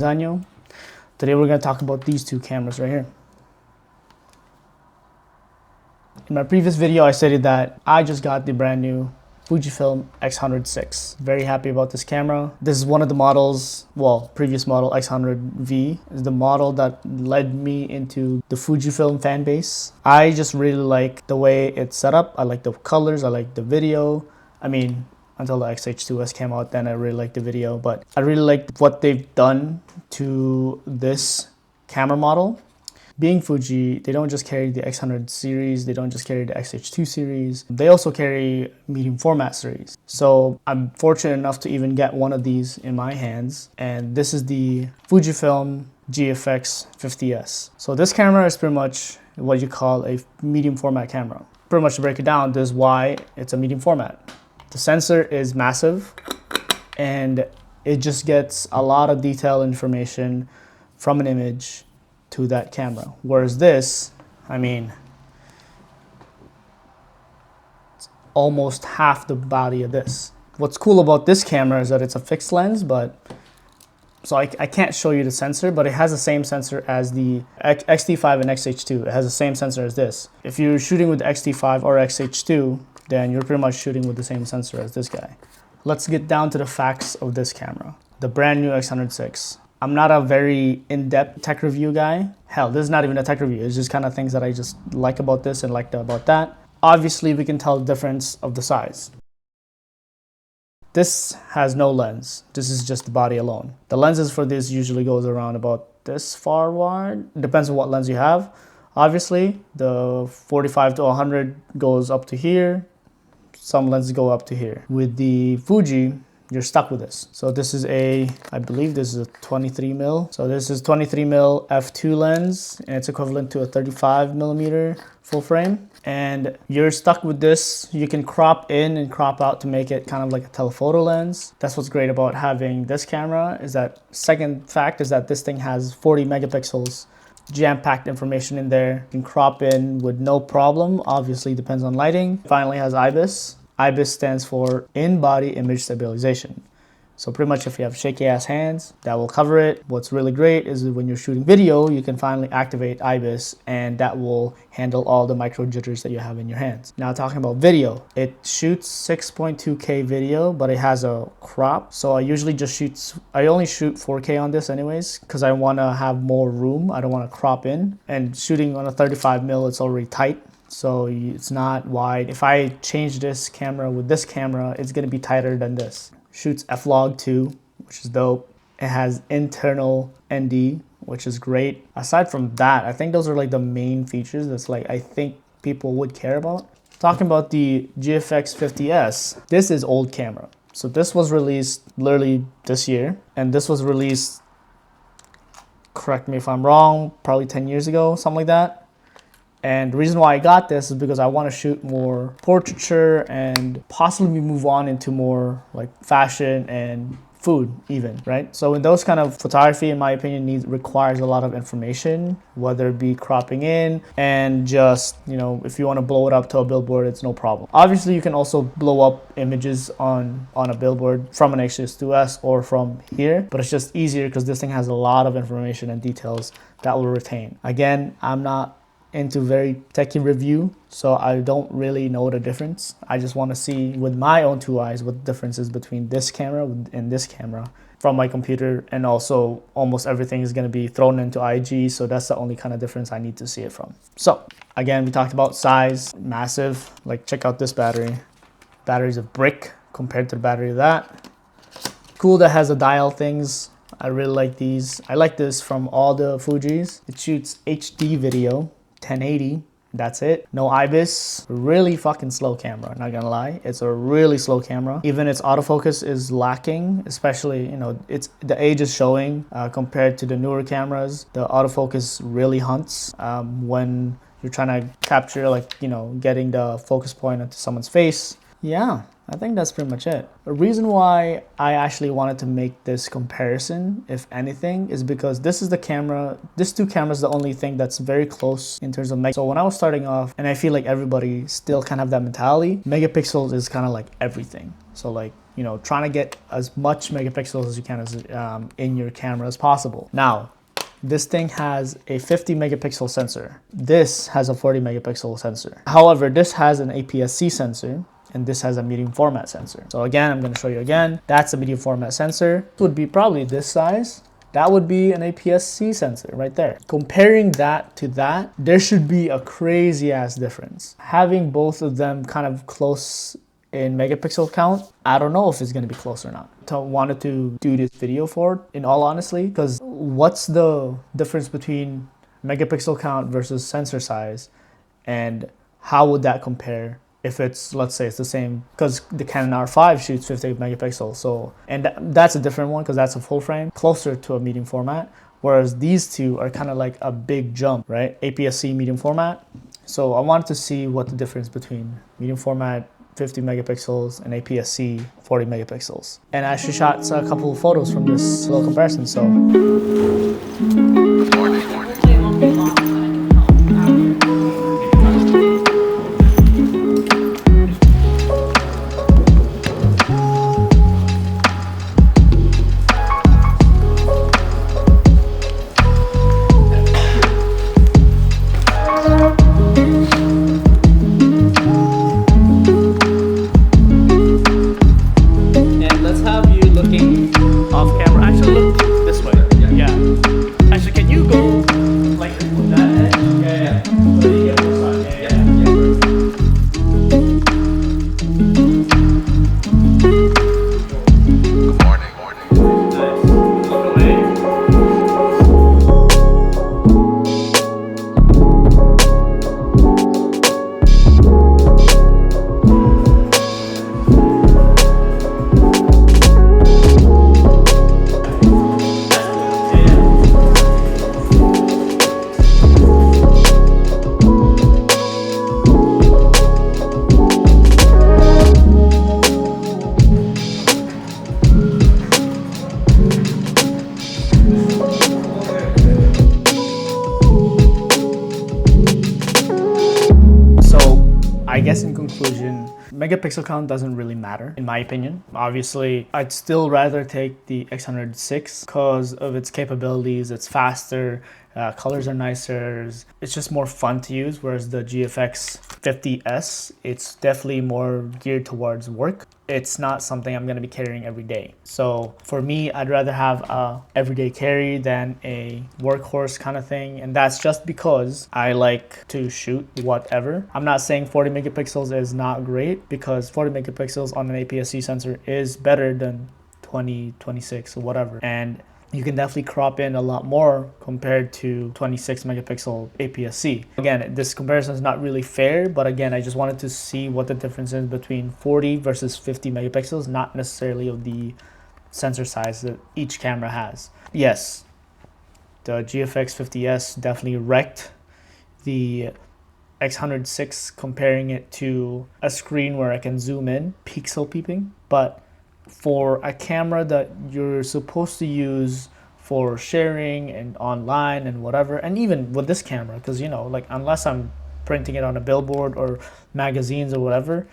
Today we're going to talk about these two cameras right here. In my previous video I stated that I just got the brand new Fujifilm X100VI. Very happy about this camera. This is one of the models, well, previous model X100VI is the model that led me into the Fujifilm fan base. I just really like the way it's set up. I like the colors, I like the video. I mean, until the X-H2S came out, then I really liked the video, but I really liked what they've done to this camera model. Being Fuji, they don't just carry the X100 series, they don't just carry the X-H2 series, they also carry medium format series. So I'm fortunate enough to even get one of these in my hands, and this is the Fujifilm GFX 50S. So this camera is pretty much what you call a medium format camera. Pretty much to break it down, this is why it's a medium format. The sensor is massive and it just gets a lot of detailed information from an image to that camera. Whereas this, I mean, it's almost half the body of this. What's cool about this camera is that it's a fixed lens, so I can't show you the sensor, but it has the same sensor as the X-T5 and X-H2. It has the same sensor as this. If you're shooting with the X-T5 or X-H2, then you're pretty much shooting with the same sensor as this guy. Let's get down to the facts of this camera. The brand new X100VI. I'm not a very in-depth tech review guy. Hell, this is not even a tech review. It's just kind of things that I just like about this and liked about that. Obviously, we can tell the difference of the size. This has no lens. This is just the body alone. The lenses for this usually goes around about this far wide. Depends on what lens you have. Obviously, the 45 to 100 goes up to here. Some lenses go up to here. With the Fuji, you're stuck with this. So this is I believe this is a 23 mil. So this is 23 mil f2 lens, and it's equivalent to a 35 millimeter full frame. And you're stuck with this. You can crop in and crop out to make it kind of like a telephoto lens. That's what's great about having this camera, is that second fact is that this thing has 40 megapixels. Jam-packed information in there. You can crop in with no problem. Obviously depends on lighting. Finally has IBIS. IBIS stands for in-body image stabilization. So pretty much if you have shaky ass hands, that will cover it. What's really great is that when you're shooting video, you can finally activate IBIS, and that will handle all the micro jitters that you have in your hands. Now talking about video, it shoots 6.2K video, but it has a crop. So I only shoot 4K on this anyways, because I want to have more room. I don't want to crop in, and shooting on a 35 mil, it's already tight. So it's not wide. If I change this camera with this camera, it's going to be tighter than this. Shoots F-Log 2, which is dope. It has internal ND, which is great. Aside from that, I think those are like the main features that's like I think people would care about. Talking about the GFX 50S, this is old camera. So this was released literally this year, and this was released, correct me if I'm wrong, probably 10 years ago, something like that. And the reason why I got this is because I want to shoot more portraiture and possibly move on into more like fashion and food even, right? So in those kind of photography, in my opinion, requires a lot of information, whether it be cropping in and just, you know, if you want to blow it up to a billboard, it's no problem. Obviously, you can also blow up images on a billboard from an X-H2S or from here, but it's just easier because this thing has a lot of information and details that will retain. Again, I'm not into very techie review, so I don't really know the difference. I just want to see with my own two eyes what the difference is between this camera and this camera from my computer, and also almost everything is going to be thrown into IG, so that's the only kind of difference I need to see it from. So again, we talked about size, massive. Like check out this battery. Battery's a brick compared to the battery of that. Cool that has the dial things. I really like these. I like this from all the Fujis. It shoots HD video, 1080, that's it. No IBIS. Really fucking slow camera, not gonna lie. It's a really slow camera. Even its autofocus is lacking, especially, you know, the age is showing compared to the newer cameras. The autofocus really hunts when you're trying to capture, like, you know, getting the focus point onto someone's face. Yeah, I think that's pretty much it. The reason why I actually wanted to make this comparison, if anything, is because this is the camera, this two cameras, the only thing that's very close in terms of megapixels. So when I was starting off, and I feel like everybody still kind of have that mentality, megapixels is kind of like everything. So like, you know, trying to get as much megapixels as you can in your camera as possible. Now, this thing has a 50 megapixel sensor. This has a 40 megapixel sensor. However, this has an APS-C sensor, and this has a medium format sensor. So again, I'm going to show you again. That's a medium format sensor. It would be probably this size. That would be an APS-C sensor right there. Comparing that to that, there should be a crazy ass difference. Having both of them kind of close in megapixel count, I don't know if it's going to be close or not. I wanted to do this video for it, in all honesty, because what's the difference between megapixel count versus sensor size, and how would that compare if it's, let's say it's the same, because the Canon R5 shoots 50 megapixels. So, and that's a different one because that's a full frame, closer to a medium format. Whereas these two are kind of like a big jump, right? APS-C medium format. So I wanted to see what the difference between medium format 50 megapixels and APS-C 40 megapixels. And I actually shot a couple of photos from this little comparison. So. I guess in conclusion, megapixel count doesn't really matter, in my opinion. Obviously, I'd still rather take the X100VI because of its capabilities. It's faster, colors are nicer, it's just more fun to use, whereas the GFX 50S, it's definitely more geared towards work. It's not something I'm going to be carrying every day. So for me, I'd rather have a everyday carry than a workhorse kind of thing. And that's just because I like to shoot whatever. I'm not saying 40 megapixels is not great, because 40 megapixels on an APS-C sensor is better than 20, 26 or whatever. And you can definitely crop in a lot more compared to 26 megapixel APS-C. Again, this comparison is not really fair, but again, I just wanted to see what the difference is between 40 versus 50 megapixels, not necessarily of the sensor size that each camera has. Yes, the GFX 50S definitely wrecked the X100VI, comparing it to a screen where I can zoom in, pixel peeping, but for a camera that you're supposed to use for sharing and online and whatever, and even with this camera, because, you know, like, unless I'm printing it on a billboard or magazines or whatever,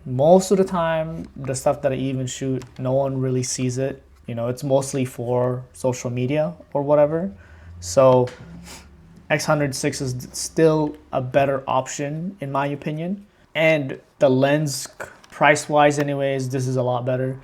most of the time the stuff that I even shoot, no one really sees it. You know, it's mostly for social media or whatever. So X100VI is still a better option in my opinion, and the lens price wise anyways, this is a lot better.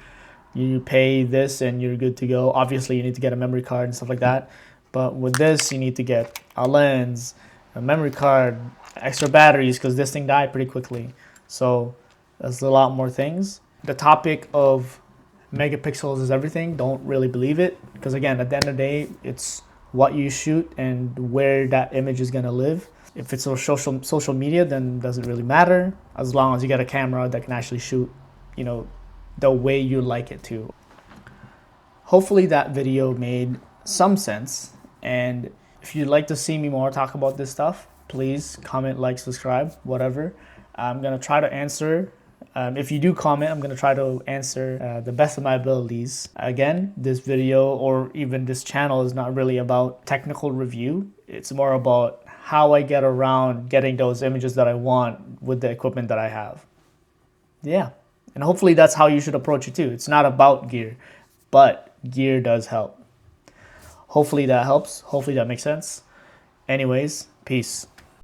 You pay this and you're good to go. Obviously, you need to get a memory card and stuff like that. But with this, you need to get a lens, a memory card, extra batteries, because this thing died pretty quickly. So there's a lot more things. The topic of megapixels is everything. Don't really believe it, because again, at the end of the day, it's what you shoot and where that image is going to live. If it's on social media, then it doesn't really matter, as long as you get a camera that can actually shoot, you know, the way you like it to. Hopefully that video made some sense, and if you'd like to see me more talk about this stuff, please comment, like, subscribe, whatever. I'm gonna try to answer. If you do comment, I'm gonna try to answer the best of my abilities. Again, this video or even this channel is not really about technical review. It's more about how I get around getting those images that I want with the equipment that I have. Yeah. And hopefully that's how you should approach it too. It's not about gear, but gear does help. Hopefully that helps. Hopefully that makes sense. Anyways, peace.